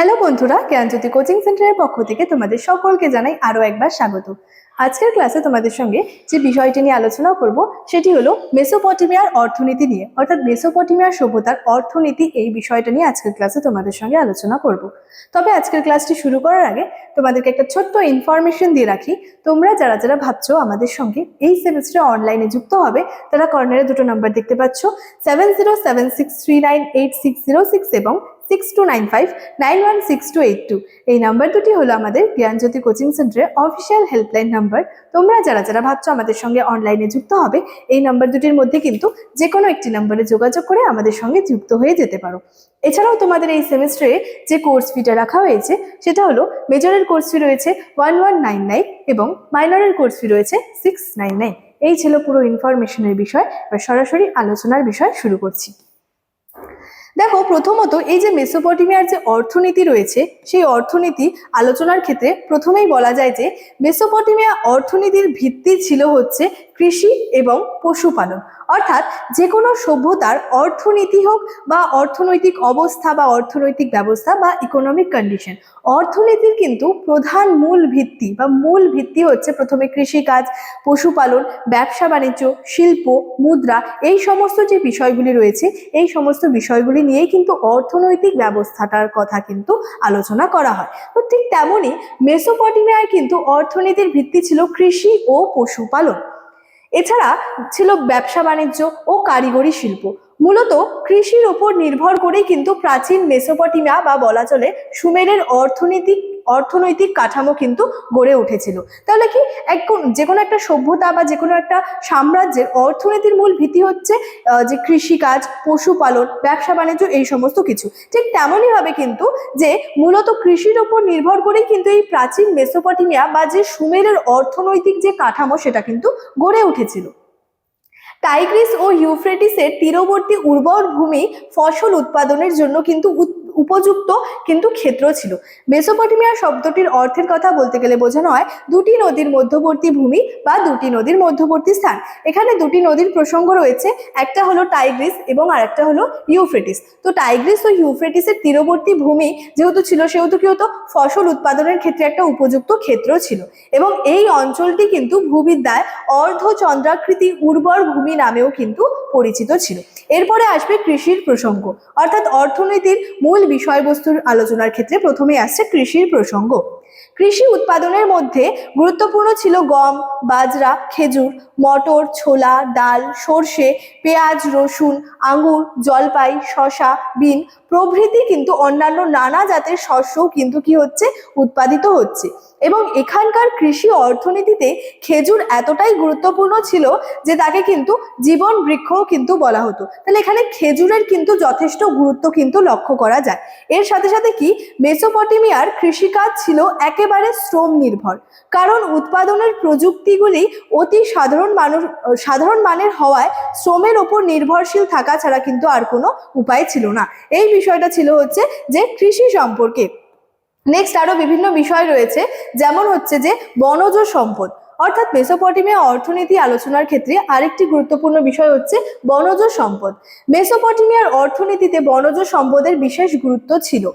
Hello বন্ধুরা, জ্ঞানজ্যোতি coaching সেন্টারের পক্ষ থেকে তোমাদের সকলকে জানাই আরো একবার স্বাগত। আজকের ক্লাসে তোমাদের সঙ্গে যে বিষয়টি নিয়ে আলোচনা করব সেটি হলো মেসোপটেমিয়ার অর্থনীতি নিয়ে, অর্থাৎ মেসোপটেমিয়ার সভ্যতার অর্থনীতি। এই বিষয়টা নিয়ে আজকের ক্লাসে তোমাদের সঙ্গে আলোচনা করব। তবে আজকের ক্লাসটি শুরু করার আগে তোমাদেরকে একটা ছোট্ট ইনফরমেশন দিয়ে রাখি। তোমরা যারা যারা ভাবছো আমাদের সঙ্গে এই সেমিস্টারে অনলাইনে যুক্ত হবে, তারা কর্নারে দুটো নাম্বার দেখতে পাচ্ছ, 7076398606 এবং 6295916282। এই নাম্বার দুটি হলো আমাদের জ্ঞানজ্যোতি কোচিং সেন্টারের অফিসিয়াল হেল্পলাইন নাম্বার। তোমরা যারা যারা ভাবছো আমাদের সঙ্গে অনলাইনে যুক্ত হবে, এই নাম্বার দুটির মধ্যে কিন্তু যে কোনো একটি নাম্বারে যোগাযোগ করে আমাদের সঙ্গে যুক্ত হয়ে যেতে পারো। এছাড়াও তোমাদের এই সেমিস্টারে যে কোর্স ফিটা রাখা হয়েছে সেটা হলো মেজরের কোর্স ফি রয়েছে 1199 এবং মাইনরের কোর্স ফি রয়েছে 699। এই ছিল পুরো ইনফরমেশনের বিষয়। এবার সরাসরি আলোচনার বিষয় শুরু করছি। দেখো, প্রথমত এই যে মেসোপটেমিয়ার যে অর্থনীতি রয়েছে সেই অর্থনীতি আলোচনার ক্ষেত্রে প্রথমেই বলা যায় যে মেসোপটেমিয়া অর্থনীতির ভিত্তি ছিল হচ্ছে কৃষি এবং পশুপালন। অর্থাৎ যে কোনো সভ্যতার অর্থনীতি হোক বা অর্থনৈতিক অবস্থা বা অর্থনৈতিক ব্যবস্থা বা ইকোনমিক কন্ডিশন, অর্থনীতির কিন্তু প্রধান মূল ভিত্তি হচ্ছে প্রথমে কৃষিকাজ, পশুপালন, ব্যবসা বাণিজ্য, শিল্প, মুদ্রা, এই সমস্ত যে বিষয়গুলি রয়েছে এই সমস্ত বিষয়গুলি নিয়েই কিন্তু অর্থনৈতিক ব্যবস্থাটার কথা কিন্তু আলোচনা করা হয়। তো ঠিক তেমনই মেসোপটেমিয়ায় কিন্তু অর্থনীতির ভিত্তি ছিল কৃষি ও পশুপালন। এছাড়া ছিল ব্যবসা বাণিজ্য ও কারিগরি শিল্প। মূলত কৃষির উপর নির্ভর করেই কিন্তু প্রাচীন মেসোপটেমিয়া বা বলা চলে সুমেরের অর্থনৈতিক কাঠামো কিন্তু গড়ে উঠেছিল। তাহলে কি যে কোনো একটা সভ্যতা বা যে কোনো একটা সাম্রাজ্যের অর্থনীতির মূল ভিত্তি হচ্ছে যে কৃষিকাজ, পশুপালন, ব্যবসা বাণিজ্য, এই সমস্ত কিছু। ঠিক তেমনই ভাবে কিন্তু যে মূলত কৃষির উপর নির্ভর করেই কিন্তু এই প্রাচীন মেসোপটেমিয়া বা যে সুমেরের অর্থনৈতিক যে কাঠামো সেটা কিন্তু গড়ে উঠেছিল। টাইগ্রিস ও ইউফ্রেটিসের তীরবর্তী উর্বর ভূমি ফসল উৎপাদনের জন্য কিন্তু উপযুক্ত কিন্তু ক্ষেত্র ছিল। মেসোপটেমিয়া শব্দটির অর্থের কথা বলতে গেলে বোঝানো হয় দুটি নদীর মধ্যবর্তী ভূমি বা দুটি নদীর মধ্যবর্তী স্থান। এখানে দুটি নদীর প্রসঙ্গ রয়েছে, একটা হলো টাইগ্রিস এবং আরেকটা হলো ইউফ্রেটিস। তো টাইগ্রিস ও ইউফ্রেটিসের তীরবর্তী ভূমি যেহেতু ছিল সেহেতু কি হতো, ফসল উৎপাদনের ক্ষেত্রে একটা উপযুক্ত ক্ষেত্র ছিল এবং এই অঞ্চলটি কিন্তু ভূবিদ্যায় অর্ধচন্দ্রাকৃতি উর্বর ভূমি নামেও কিন্তু পরিচিত ছিল। এরপরে আসবে কৃষির প্রসঙ্গ, অর্থাৎ অর্থনীতির মূল বিষয়বস্তুর আলোচনার ক্ষেত্রে প্রথমেই আসছে কৃষির প্রসঙ্গ। কৃষি উৎপাদনের মধ্যে গুরুত্বপূর্ণ ছিল গম, বাজরা, খেজুর, মটর, ছোলা, ডাল, সর্ষে, পেঁয়াজ, রসুন, আঙুর, জলপাই, শসা, বিন প্রভৃতি কিন্তু অন্যান্য নানা জাতের শস্যও কিন্তু কি হচ্ছে, উৎপাদিত হচ্ছে। এবং এখানকার কৃষি অর্থনীতিতে খেজুর এতটাই গুরুত্বপূর্ণ ছিল যে তাকে কিন্তু জীবন বৃক্ষও কিন্তু বলা হতো। তাহলে এখানে খেজুরের কিন্তু যথেষ্ট গুরুত্ব কিন্তু লক্ষ্য করা যায়। এর সাথে সাথে কি মেসোপটেমিয়ার কৃষিকাজ ছিল একেবারে শ্রম নির্ভর, কারণ উৎপাদনের প্রযুক্তিগুলি অতি সাধারণ মানের হওয়ায় শ্রমের ওপর নির্ভরশীল থাকা ছাড়া কিন্তু আর কোনো উপায় ছিল না। এই বিষয়টা ছিল হচ্ছে যে কৃষি সম্পর্কে। নেক্সট আরো বিভিন্ন বিষয় রয়েছে, যেমন হচ্ছে যে বনজ সম্পদ, অর্থাৎ মেসোপটেমিয়া অর্থনীতি আলোচনার ক্ষেত্রে আরেকটি গুরুত্বপূর্ণ বিষয় হচ্ছে বনজ সম্পদ। মেসোপটেমিয়ার অর্থনীতিতে বনজ সম্পদের বিশেষ গুরুত্ব ছিল।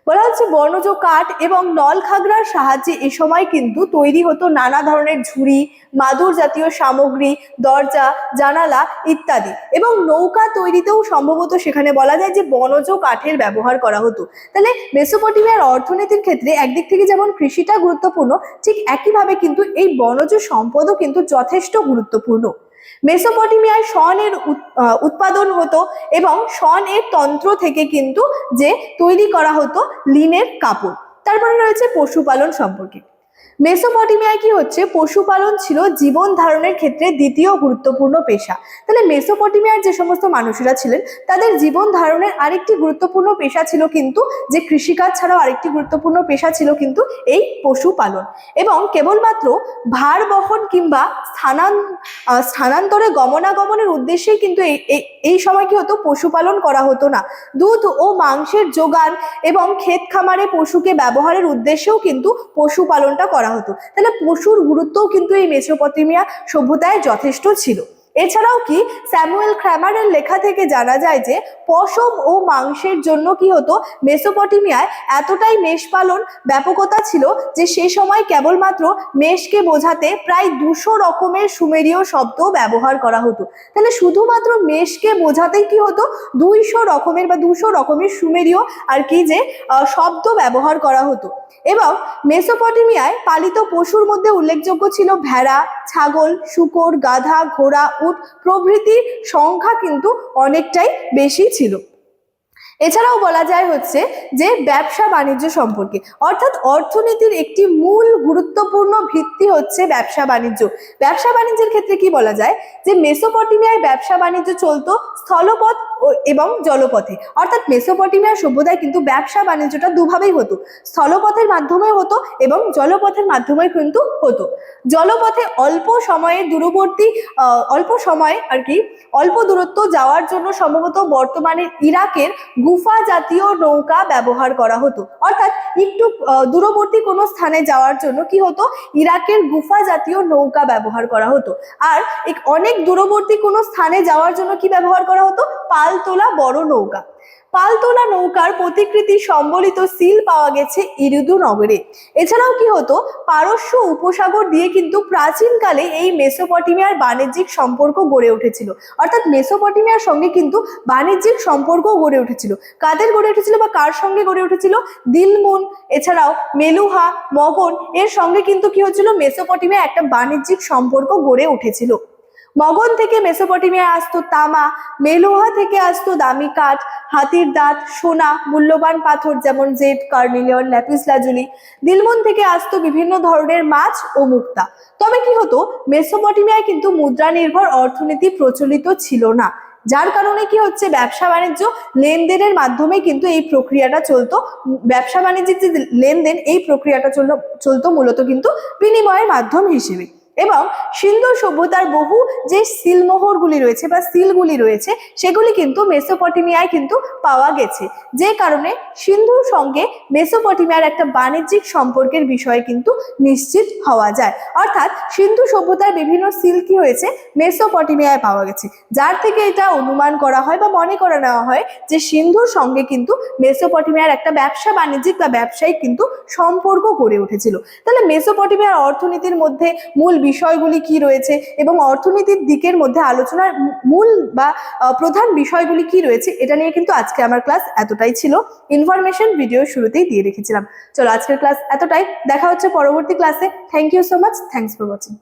বলা হচ্ছে বনজ কাঠ এবং নল খাগড়ার সাহায্যে এ সময় কিন্তু তৈরি হতো নানা ধরনের ঝুড়ি, মাদুর জাতীয় সামগ্রী, দরজা, জানালা ইত্যাদি, এবং নৌকা তৈরিতেও সম্ভবত সেখানে বলা যায় যে বনজ কাঠের ব্যবহার করা হতো। তাহলে মেসোপটেমিয়ার অর্থনীতির ক্ষেত্রে একদিক থেকে যেমন কৃষিটা গুরুত্বপূর্ণ, ঠিক একইভাবে কিন্তু এই বনজ সম্পদও কিন্তু যথেষ্ট গুরুত্বপূর্ণ। মেসোপটেমিয়ায় শনের উৎপাদন হতো এবং শনের তন্ত্র থেকে কিন্তু যে তৈরি করা হতো লিনের কাপড়। তারপরে রয়েছে পশুপালন সম্পর্কে। মেসোপটেমিয়ায় কি হচ্ছে, পশুপালন ছিল জীবন ধারণের ক্ষেত্রে দ্বিতীয় গুরুত্বপূর্ণ পেশা। তাহলে মেসোপটেমিয়ার যে সমস্ত মানুষেরা ছিলেন তাদের জীবন ধারণের আরেকটি গুরুত্বপূর্ণ পেশা ছিল কিন্তু যে কৃষিকাজ ছাড়াও আরেকটি গুরুত্বপূর্ণ পেশা ছিল কিন্তু এই পশুপালন। এবং কেবলমাত্র ভার বহন কিংবা স্থানান্তরে গমনাগমনের উদ্দেশ্যেই কিন্তু এই সময় কি হতো, পশুপালন করা হতো না। দুধ ও মাংসের যোগান এবং ক্ষেত খামারে পশুকে ব্যবহারের উদ্দেশ্যেও কিন্তু পশুপালনটা করা হতো। তাহলে পশুর গুরুত্বও কিন্তু এই মেসোপটেমিয়া সভ্যতায় যথেষ্ট ছিল। এছাড়াও কি স্যামুয়েল ক্র্যামারের লেখা থেকে জানা যায় যে পশম ও মাংসের জন্য কি হতো, মেসোপটেমিয়ায় এতটাই মেষ পালন ব্যাপকতা ছিল যে সে সময় কেবলমাত্র মেষকে বোঝাতে প্রায় 200 রকমের সুমেরীয় শব্দ ব্যবহার করা হতো। তাহলে শুধুমাত্র মেষকে বোঝাতেই কি হতো, 200 রকমের সুমেরীয় আর কি যে শব্দ ব্যবহার করা হতো। এবং মেসোপটেমিয়ায় পালিত পশুর মধ্যে উল্লেখযোগ্য ছিল ভেড়া, ছাগল, শূকর, গাধা, ঘোড়া, উট প্রভৃতির সংখ্যা কিন্তু অনেকটাই বেশি ছিল। এছাড়াও বলা যায় হচ্ছে যে ব্যবসা বাণিজ্য সম্পর্কে, অর্থাৎ অর্থনীতির একটি মূল গুরুত্বপূর্ণ ভিত্তি হচ্ছে ব্যবসা বাণিজ্য। ব্যবসা বাণিজ্যের ক্ষেত্রে কি বলা যায় যে মেসোপটেমিয়ায় ব্যবসা বাণিজ্য চলতো স্থলপথ এবং জলপথে, অর্থাৎ মেসোপটেমিয়ার সভ্যতায় কিন্তু ব্যবসা বাণিজ্যটা দুভাবেই হতো, স্থলপথের মাধ্যমে হতো এবং জলপথের মাধ্যমে কিন্তু হতো। জলপথে অল্প দূরত্ব যাওয়ার জন্য সম্ভবত বর্তমানে ইরাকের গুফা জাতীয় নৌকা ব্যবহার করা হতো, অর্থাৎ একটু দূরবর্তী কোনো স্থানে যাওয়ার জন্য কি হতো, ইরাকের গুফা জাতীয় নৌকা ব্যবহার করা হতো। আর অনেক দূরবর্তী কোনো স্থানে যাওয়ার জন্য কি ব্যবহার করা হতো, পালতোলা বড় নৌকা। পালতোলা নৌকার প্রতিকৃতি সম্বলিত সিল পাওয়া গেছে ইরিদু নগরে। এছাড়াও কি হতো, পারস্য উপসাগর দিয়ে কিন্তু প্রাচীনকালে এই মেসোপটেমিয়ার বাণিজ্যিক সম্পর্ক গড়ে উঠেছিল, অর্থাৎ মেসোপটেমিয়ার সঙ্গে কিন্তু বাণিজ্যিক সম্পর্ক গড়ে উঠেছিল। কাদের গড়ে উঠেছিল বা কার সঙ্গে গড়ে উঠেছিল, দিলমুন, এছাড়াও মেলুহা, মগন এর সঙ্গে কিন্তু কি হচ্ছিল, মেসোপটেমিয়া একটা বাণিজ্যিক সম্পর্ক গড়ে উঠেছিল। মগন থেকে মেসোপটেমিয়ায় আসতো তামা, মেলুহা থেকে আসতো দামি কাঠ, হাতির দাঁত, সোনা, মূল্যবান পাথর যেমন জেড, কার্নিলিয়ন, ল্যাপিস লাজুলি। দিলমুন থেকে আসতো বিভিন্ন ধরনের মাছ ও মুক্তা। তবে কি হতো, মেসোপটেমিয়ায় কিন্তু মুদ্রা নির্ভর অর্থনীতি প্রচলিত ছিল না, যার কারণে কি হচ্ছে, ব্যবসা বাণিজ্য লেনদেনের মাধ্যমে কিন্তু এই প্রক্রিয়াটা চলতো। ব্যবসা বাণিজ্যিক যে লেনদেন, এই প্রক্রিয়াটা চলতো মূলত কিন্তু বিনিময়ের মাধ্যম হিসেবে। এবং সিন্ধু সভ্যতার বহু যে সিলমোহরগুলি রয়েছে বা সিলগুলি রয়েছে সেগুলি কিন্তু মেসোপটেমিয়ায় কিন্তু পাওয়া গেছে, যে কারণে সিন্ধুর সঙ্গে মেসোপটেমিয়ার একটা বাণিজ্যিক সম্পর্কের বিষয়ে কিন্তু নিশ্চিত হওয়া যায়। অর্থাৎ সিন্ধু সভ্যতার বিভিন্ন সিল কি হয়েছে, মেসোপটেমিয়ায় পাওয়া গেছে, যার থেকে এটা অনুমান করা হয় বা মনে করে নেওয়া হয় যে সিন্ধুর সঙ্গে কিন্তু মেসোপটেমিয়ার একটা ব্যবসা বাণিজ্যিক বা ব্যবসায়িক কিন্তু সম্পর্ক গড়ে উঠেছিল। তাহলে মেসোপটেমিয়ার অর্থনীতির মধ্যে মূল বিষয়গুলি কি রয়েছে এবং অর্থনীতির দিকের মধ্যে আলোচনার মূল বা প্রধান বিষয়গুলি কি রয়েছে, এটা নিয়ে কিন্তু আজকে আমার ক্লাস এতটাই ছিল। ইনফরমেশন ভিডিও শুরুতেই দিয়ে রেখেছিলাম। চলো আজকের ক্লাস এতটাই, দেখা হচ্ছে পরবর্তী ক্লাসে। Thank you so much, thanks for watching.